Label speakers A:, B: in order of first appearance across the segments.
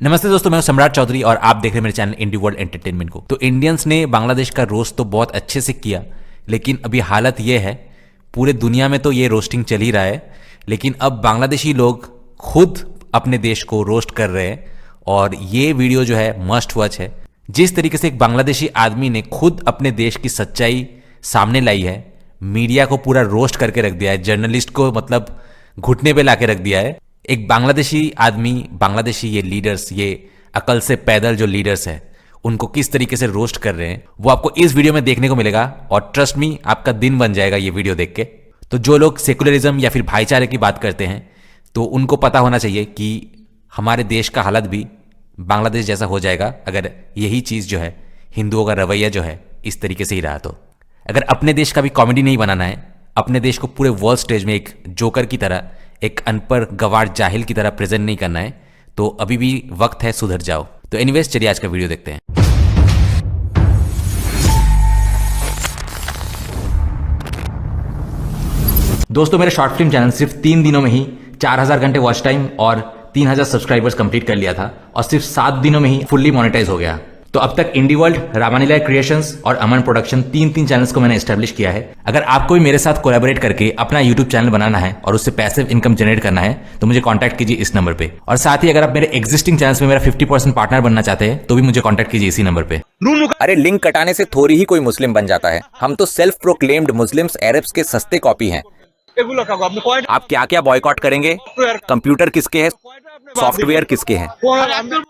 A: नमस्ते दोस्तों, मैं हूं सम्राट चौधरी और आप देख रहे हैं मेरे चैनल इंडी वर्ल्ड एंटरटेनमेंट को। तो इंडियंस ने बांग्लादेश का रोस्ट तो बहुत अच्छे से किया, लेकिन अभी हालत ये है, पूरे दुनिया में तो ये रोस्टिंग चल ही रहा है, लेकिन अब बांग्लादेशी लोग खुद अपने देश को रोस्ट कर रहे हैं और ये वीडियो जो है मस्ट वॉच है। जिस तरीके से एक बांग्लादेशी आदमी ने खुद अपने देश की सच्चाई सामने लाई है, मीडिया को पूरा रोस्ट करके रख दिया है, जर्नलिस्ट को मतलब घुटने पे लाके रख दिया है। एक बांग्लादेशी आदमी, बांग्लादेशी ये लीडर्स, ये अकल से पैदल जो लीडर्स हैं, उनको किस तरीके से रोस्ट कर रहे हैं वो आपको इस वीडियो में देखने को मिलेगा और ट्रस्ट मी, आपका दिन बन जाएगा ये वीडियो देख के। तो जो लोग सेकुलरिज्म या फिर भाईचारे की बात करते हैं, तो उनको पता होना चाहिए कि हमारे देश का हालत भी बांग्लादेश जैसा हो जाएगा अगर यही चीज़ जो है, हिंदुओं का रवैया जो है, इस तरीके से ही रहा। तो अगर अपने देश का भी कॉमेडी नहीं बनाना है, अपने देश को पूरे वर्ल्ड स्टेज में एक जोकर की तरह, एक अनपढ़ गवार जाहिल की तरह प्रेजेंट नहीं करना है, तो अभी भी वक्त है, सुधर जाओ। तो एनीवेज, चलिए आज का वीडियो देखते हैं। दोस्तों, मेरे शॉर्ट फिल्म चैनल सिर्फ 3 दिनों में ही 4000 घंटे वॉच टाइम और 3000 सब्सक्राइबर्स कंप्लीट कर लिया था और सिर्फ 7 दिनों में ही फुल्ली मोनेटाइज हो गया। तो अब तक इंडी वर्ल्ड, रामानीलय क्रिएशंस और अमन प्रोडक्शन तीन चैनल्स को मैंने एस्टेब्लिश किया है। अगर आपको भी मेरे साथ कोलैबोरेट करके अपना यूट्यूब चैनल बनाना है और उससे पैसिव इनकम जनरेट करना है, तो मुझे कांटेक्ट कीजिए इस नंबर पे। और साथ ही अगर आप मेरे एग्जिस्टिंग चैनल्स में मेरा 50% पार्टनर बनना चाहते हैं, तो भी मुझे कांटेक्ट कीजिए इसी नंबर पे।
B: अरे लिंक कटाने से थोड़ी ही कोई मुस्लिम बन जाता है। हम तो सेल्फ प्रोक्लेम्ड मुस्लिम्स अरब्स के सस्ते कॉपी हैं। आप क्या क्या बॉयकॉट करेंगे? कंप्यूटर किसके हैं? सॉफ्टवेयर किसके हैं?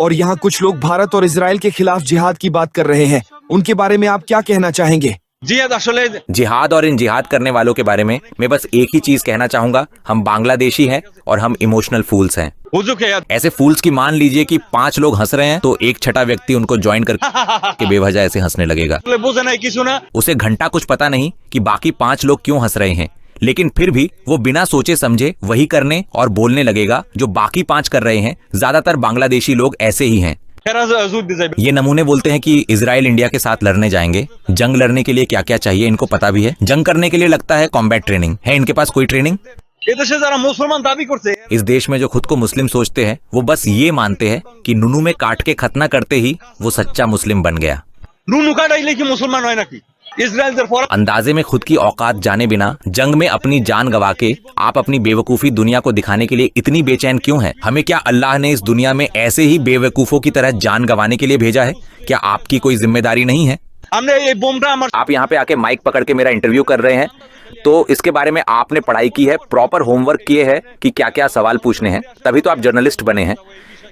C: और यहाँ कुछ लोग भारत और इजराइल के खिलाफ जिहाद की बात कर रहे हैं, उनके बारे में आप क्या कहना चाहेंगे?
B: जिहाद और इन जिहाद करने वालों के बारे में मैं बस एक ही चीज कहना चाहूंगा, हम बांग्लादेशी हैं और हम इमोशनल फूल्स हैं। ऐसे फूल्स की मान लीजिए कि 5 लोग हंस रहे हैं तो एक छठा व्यक्ति उनको ज्वाइन करके बेवजह ऐसे हंसने लगेगा। उसे घंटा कुछ पता नहीं कि बाकी 5 लोग क्यों हंस रहे हैं, लेकिन फिर भी वो बिना सोचे समझे वही करने और बोलने लगेगा जो बाकी 5 कर रहे हैं। ज्यादातर बांग्लादेशी लोग ऐसे ही हैं। ये नमूने बोलते हैं कि इजराइल इंडिया के साथ लड़ने जाएंगे। जंग लड़ने के लिए क्या क्या चाहिए इनको पता भी है। जंग करने के लिए लगता है कॉम्बैट ट्रेनिंग है। इनके पास कोई ट्रेनिंग? इस देश में जो खुद को मुस्लिम सोचते हैं, वो बस ये मानते हैं कि नुनू में काट के खतना करते ही वो सच्चा मुस्लिम बन गया। अंदाजे में खुद की औकात जाने बिना जंग में अपनी जान गवा के आप अपनी बेवकूफी दुनिया को दिखाने के लिए इतनी बेचैन क्यों हैं? हमें क्या अल्लाह ने इस दुनिया में ऐसे ही बेवकूफों की तरह जान गंवाने के लिए भेजा है? क्या आपकी कोई जिम्मेदारी नहीं है? आप यहाँ पे आके माइक पकड़ के मेरा इंटरव्यू कर रहे हैं, तो इसके बारे में आपने पढ़ाई की है, प्रॉपर होमवर्क किए हैं कि क्या क्या सवाल पूछने हैं, तभी तो आप जर्नलिस्ट बने हैं।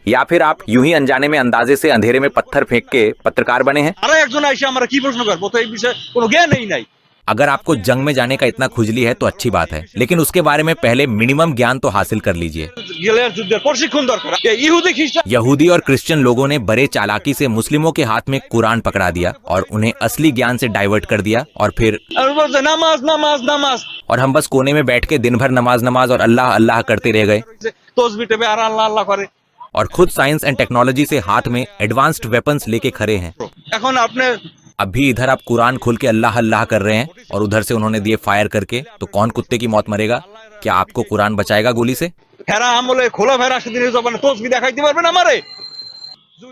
B: या फिर आप यूं ही अनजाने में अंदाजे से अंधेरे में पत्थर फेंक के पत्रकार बने हैं? अगर आपको जंग में जाने का इतना खुजली है तो अच्छी बात है, लेकिन उसके बारे में पहले मिनिमम ज्ञान तो हासिल कर लीजिए। यहूदी और क्रिश्चियन लोगों ने बड़े चालाकी से मुस्लिमों के हाथ में कुरान पकड़ा दिया और उन्हें असली ज्ञान से डाइवर्ट कर दिया, और फिर नमाज और हम बस कोने में बैठ के दिन भर नमाज और अल्लाह अल्लाह करते रह गए और खुद साइंस एंड टेक्नोलॉजी से हाथ में एडवांस्ड वेपन्स लेके खड़े हैं। अब भी इधर आप कुरान खोल के अल्लाह अल्लाह कर रहे हैं और उधर से उन्होंने दिए फायर करके, तो कौन कुत्ते की मौत मरेगा? क्या आपको कुरान बचाएगा गोली से?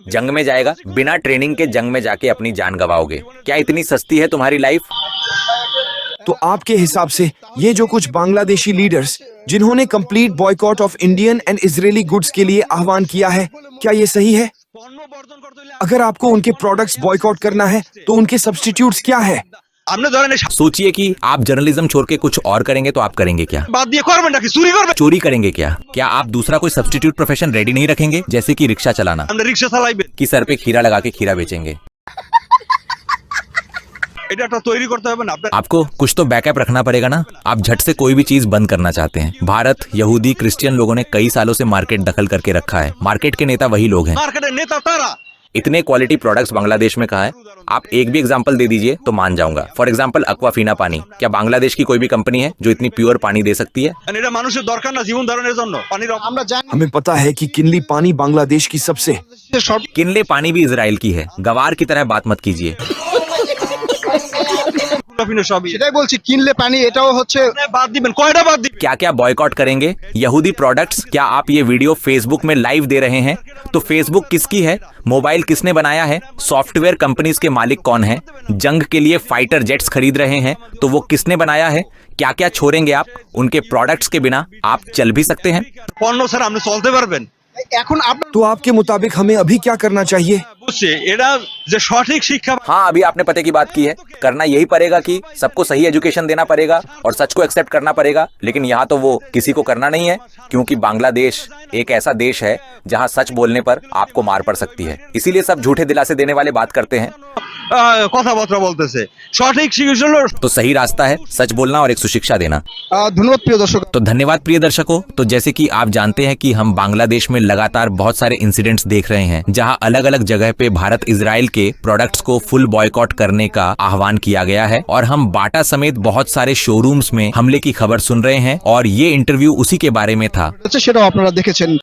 B: जंग में जाएगा, बिना ट्रेनिंग के जंग में जाके अपनी जान गवाओगे? क्या इतनी सस्ती है तुम्हारी लाइफ?
C: तो आपके हिसाब से ये जो कुछ बांग्लादेशी लीडर्स जिन्होंने complete boycott of Indian and Israeli goods के लिए आह्वान किया है, क्या ये सही है? अगर आपको उनके प्रोडक्ट्स बॉयकॉट करना है तो उनके सब्स्टिट्यूट्स क्या है?
B: सोचिए कि आप जर्नलिज्म छोड़ के कुछ और करेंगे तो आप करेंगे क्या? चोरी करेंगे क्या? क्या आप दूसरा कोई सब्स्टिट्यूट प्रोफेशन रेडी नहीं रखेंगे, जैसे कि रिक्शा चलाना? कि सर पे खीरा लगा के खीरा बेचेंगे? आपको कुछ तो बैकअप रखना पड़ेगा ना। आप झट से कोई भी चीज बंद करना चाहते हैं। भारत, यहूदी, क्रिश्चियन लोगों ने कई सालों से मार्केट दखल करके रखा है। मार्केट के नेता वही लोग हैं। इतने क्वालिटी प्रोडक्ट्स बांग्लादेश में कहाँ है? आप एक भी एग्जांपल दे दीजिए तो मान जाऊंगा। फॉर एग्जांपल एक्वाफिना पानी, क्या बांग्लादेश की कोई भी कंपनी है जो इतनी प्योर पानी दे सकती है?
C: हमें पता है कि किनली पानी बांग्लादेश की सबसे
B: किनले पानी भी इजराइल की है। गवार की तरह बात मत कीजिए।
D: সেটাই বলছি, কিনলে পানি এটাও হচ্ছে
B: क्या क्या बॉयकॉट करेंगे? यहूदी प्रोडक्ट्स। क्या आप ये वीडियो फेसबुक में लाइव दे रहे हैं? तो फेसबुक किसकी है? मोबाइल किसने बनाया है? सॉफ्टवेयर कंपनीज के मालिक कौन है? जंग के लिए फाइटर जेट्स खरीद रहे हैं तो वो किसने बनाया है? क्या क्या छोड़ेंगे आप? उनके प्रोडक्ट्स के बिना आप चल भी सकते हैं?
D: এখন আপনার
C: तो आपके मुताबिक हमें अभी क्या करना चाहिए?
B: हाँ, अभी आपने पते की बात की है। करना यही पड़ेगा कि सबको सही एजुकेशन देना पड़ेगा और सच को एक्सेप्ट करना पड़ेगा। लेकिन यहाँ तो वो किसी को करना नहीं है, क्योंकि बांग्लादेश एक ऐसा देश है जहाँ सच बोलने पर आपको मार पड़ सकती है। इसीलिए सब झूठे दिलासे देने वाले बात करते हैं।
E: কথাবার্তা বলতেছে সঠিক শিক্ষা হলো
B: तो सही रास्ता है सच बोलना और एक सुशिक्षा देना।
D: ধন্যবাদ প্রিয় दर्शक।
B: तो धन्यवाद प्रिय दर्शकों। तो जैसे कि आप जानते हैं कि हम बांग्लादेश में लगातार बहुत सारे इंसिडेंट्स देख रहे हैं जहां अलग अलग जगह पे भारत इजराइल के प्रोडक्ट्स को फुल बॉयकॉट करने का आह्वान किया गया है, और हम बाटा समेत बहुत सारे शोरूम्स में हमले की खबर सुन रहे हैं, और ये इंटरव्यू उसी के बारे में था।
D: সেটাও আপনারা দেখেছেন।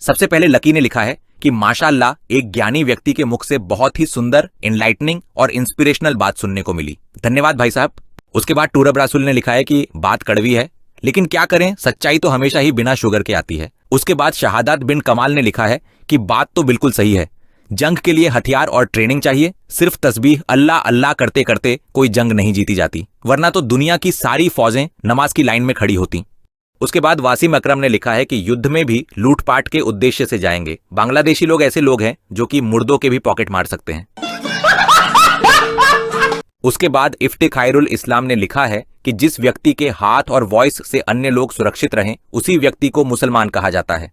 B: सबसे पहले लकी ने लिखा है कि माशाअल्लाह एक ज्ञानी व्यक्ति के मुख से बहुत ही सुंदर, एनलाइटनिंग और इंस्पिरेशनल बात सुनने को मिली। धन्यवाद भाई साहब। उसके बाद टूरब रासुल ने लिखा है कि बात कड़वी है, लेकिन क्या करें, सच्चाई तो हमेशा ही बिना शुगर के आती है। उसके बाद शहादत बिन कमाल ने लिखा है कि बात तो बिल्कुल सही है, जंग के लिए हथियार और ट्रेनिंग चाहिए। सिर्फ तस्बीह अल्लाह अल्लाह करते करते कोई जंग नहीं जीती जाती, वरना तो दुनिया की सारी फौजें नमाज की लाइन में खड़ी होती। उसके बाद वासिम अकरम ने लिखा है कि युद्ध में भी लूटपाट के उद्देश्य से जाएंगे। बांग्लादेशी लोग ऐसे लोग हैं जो कि मुर्दों के भी पॉकेट मार सकते हैं। उसके बाद इफ्तिखारुल इस्लाम ने लिखा है कि जिस व्यक्ति के हाथ और वॉइस से अन्य लोग सुरक्षित रहें, उसी व्यक्ति को मुसलमान कहा जाता है।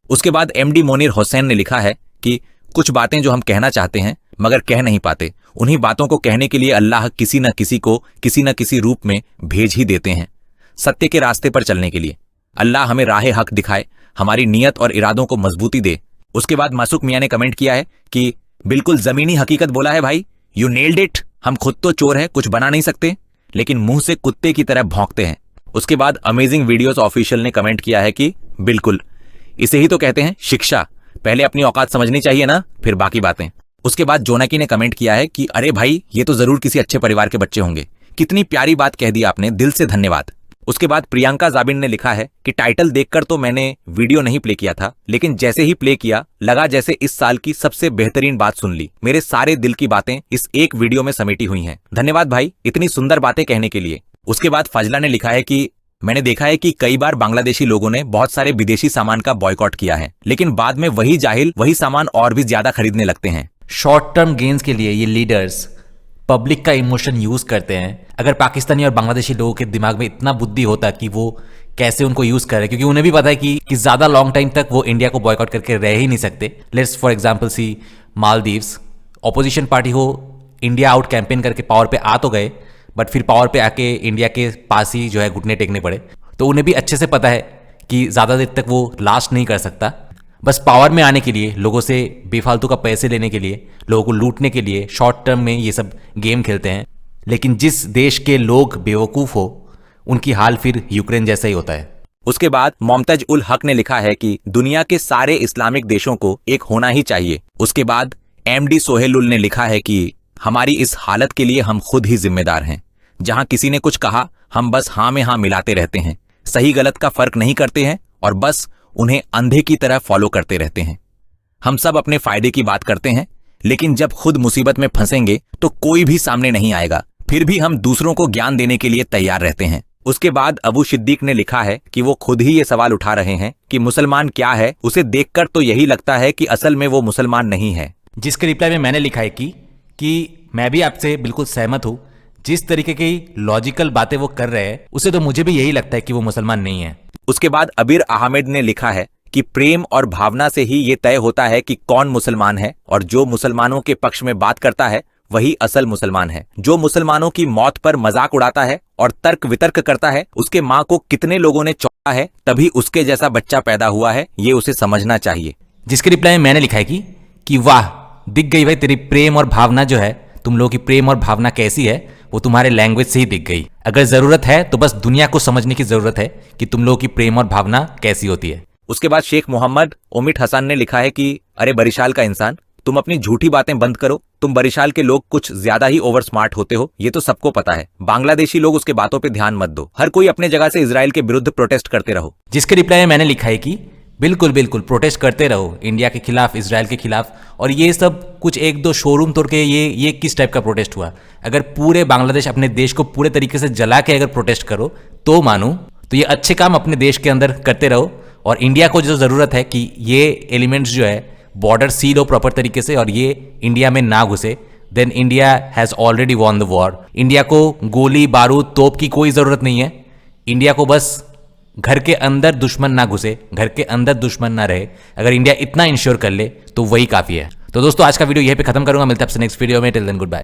B: उसके बाद एमडी मोनीर हुसैन ने लिखा है कि कुछ बातें जो हम कहना चाहते हैं मगर कह नहीं पाते, उन्हीं बातों को कहने के लिए अल्लाह किसी न किसी को किसी न किसी रूप में भेज ही देते हैं, सत्य के रास्ते पर चलने के लिए। अल्लाह हमें राह हक दिखाए, हमारी नियत और इरादों को मजबूती दे। उसके बाद मासूक मियां ने कमेंट किया है कि बिल्कुल जमीनी हकीकत बोला है भाई, यू नेल्ड इट। हम खुद तो चोर हैं, कुछ बना नहीं सकते, लेकिन मुंह से कुत्ते की तरह भौंकते हैं। उसके बाद अमेजिंग वीडियोस ऑफिशियल ने कमेंट किया है कि बिल्कुल, इसे ही तो कहते हैं शिक्षा। पहले अपनी औकात समझनी चाहिए ना, फिर बाकी बातें। उसके बाद जोनाकी ने कमेंट किया है कि अरे भाई, ये तो जरूर किसी अच्छे परिवार के बच्चे होंगे। कितनी प्यारी बात कह दी आपने, दिल से धन्यवाद। उसके बाद प्रियंका जाबिन ने लिखा है कि टाइटल देखकर तो मैंने वीडियो नहीं प्ले किया था, लेकिन जैसे ही प्ले किया लगा जैसे इस साल की सबसे बेहतरीन बात सुन ली। मेरे सारे दिल की बातें इस एक वीडियो में समेटी हुई हैं। धन्यवाद भाई इतनी सुंदर बातें कहने के लिए। उसके बाद फजला ने लिखा है कि मैंने देखा है कि कई बार बांग्लादेशी लोगों ने बहुत सारे विदेशी सामान का बॉयकॉट किया है, लेकिन बाद में वही जाहिल वही सामान और भी ज्यादा खरीदने लगते हैं।
A: शॉर्ट टर्म गेन्स के लिए ये लीडर्स पब्लिक का इमोशन यूज करते हैं। अगर पाकिस्तानी और बांग्लादेशी लोगों के दिमाग में इतना बुद्धि होता कि वो कैसे उनको यूज करे, क्योंकि उन्हें भी पता है कि ज्यादा लॉन्ग टाइम तक वो इंडिया को बॉयकॉट करके रह ही नहीं सकते। Let's for example see Maldives, opposition party हो, इंडिया आउट कैंपेन करके पावर पे आ तो गए, बट फिर पावर पे आके इंडिया के पास ही जो है घुटने टेकने पड़े। तो उन्हें भी अच्छे से पता है कि ज़्यादा देर तक वो लास्ट नहीं कर सकता। बस पावर में आने के लिए, लोगों से बेफालतू का पैसे लेने के लिए, लोगों को लूटने के लिए शॉर्ट टर्म में ये सब गेम खेलते हैं। लेकिन जिस देश के लोग बेवकूफ़ हो, उनकी हाल फिर यूक्रेन जैसा ही होता है।
B: उसके बाद मुमताज उल हक ने लिखा है कि दुनिया के सारे इस्लामिक देशों को एक होना ही चाहिए। उसके बाद एमडी सोहेलुल ने लिखा है कि हमारी इस हालत के लिए हम खुद ही जिम्मेदार हैं। जहां किसी ने कुछ कहा, हम बस हाँ में हाँ मिलाते रहते हैं, सही गलत का फर्क नहीं करते हैं और बस उन्हें अंधे की तरह फॉलो करते रहते हैं। हम सब अपने फायदे की बात करते हैं, लेकिन जब खुद मुसीबत में फंसेंगे तो कोई भी सामने नहीं आएगा। फिर भी हम दूसरों को ज्ञान देने के लिए तैयार रहते हैं। उसके बाद अबू सिद्दीक ने लिखा है कि वो खुद ही ये सवाल उठा रहे हैं कि मुसलमान क्या है। उसे देखकर तो यही लगता है कि असल में वो मुसलमान नहीं है।
A: जिसके रिप्लाई में मैंने लिखा है कि मैं भी आपसे बिल्कुल सहमत हूं। जिस तरीके की लॉजिकल बातें वो कर रहे हैं, उसे तो मुझे भी यही लगता है कि वो मुसलमान नहीं है।
B: उसके बाद अबीर अहमद ने लिखा है कि प्रेम और भावना से ही ये तय होता है कि कौन मुसलमान है, और जो मुसलमानों के पक्ष में बात करता है वही असल मुसलमान है। जो मुसलमानों की मौत पर मजाक उड़ाता है और तर्क वितर्क करता है, उसके माँ को कितने लोगों ने चौंका है, तभी उसके जैसा बच्चा पैदा हुआ है, ये उसे समझना चाहिए।
A: जिसके रिप्लाई में मैंने लिखा है कि वाह, दिख गई भाई तेरी प्रेम और भावना जो है, तुम लोगों की प्रेम और भावना कैसी है वो तुम्हारे लैंग्वेज से ही दिख गई। अगर जरूरत है तो बस दुनिया को समझने की जरूरत है कि तुम लोगों की प्रेम और भावना कैसी होती है।
B: उसके बाद शेख मोहम्मद ओमिट हसन ने लिखा है कि अरे बरिशाल का इंसान, तुम अपनी झूठी बातें बंद करो, तुम बरिशाल के लोग कुछ ज्यादा ही ओवर स्मार्ट होते हो, ये तो सबको पता है। बांग्लादेशी लोग उसके बातों पे ध्यान मत दो, हर कोई अपने जगह से इजराइल के विरुद्ध प्रोटेस्ट करते रहो।
A: जिसके रिप्लाई में मैंने लिखा है कि बिल्कुल बिल्कुल प्रोटेस्ट करते रहो इंडिया के खिलाफ, इसराइल के खिलाफ। और ये सब कुछ एक दो शोरूम तोड़ के ये किस टाइप का प्रोटेस्ट हुआ? अगर पूरे बांग्लादेश अपने देश को पूरे तरीके से जला के अगर प्रोटेस्ट करो तो मानूं, तो ये अच्छे काम अपने देश के अंदर करते रहो। और इंडिया को जो ज़रूरत है कि ये एलिमेंट्स जो है बॉर्डर सील हो प्रॉपर तरीके से और ये इंडिया में ना घुसे, then India has already won the war. India को गोली बारूद तोप की कोई ज़रूरत नहीं है। इंडिया को बस घर के अंदर दुश्मन ना घुसे, घर के अंदर दुश्मन ना रहे। अगर इंडिया इतना इंश्योर कर ले तो वही काफ़ी है। तो दोस्तों आज का वीडियो यहीं पे खत्म करूंगा। मिलते हैं आपसे नेक्स्ट वीडियो में। Till then good bye.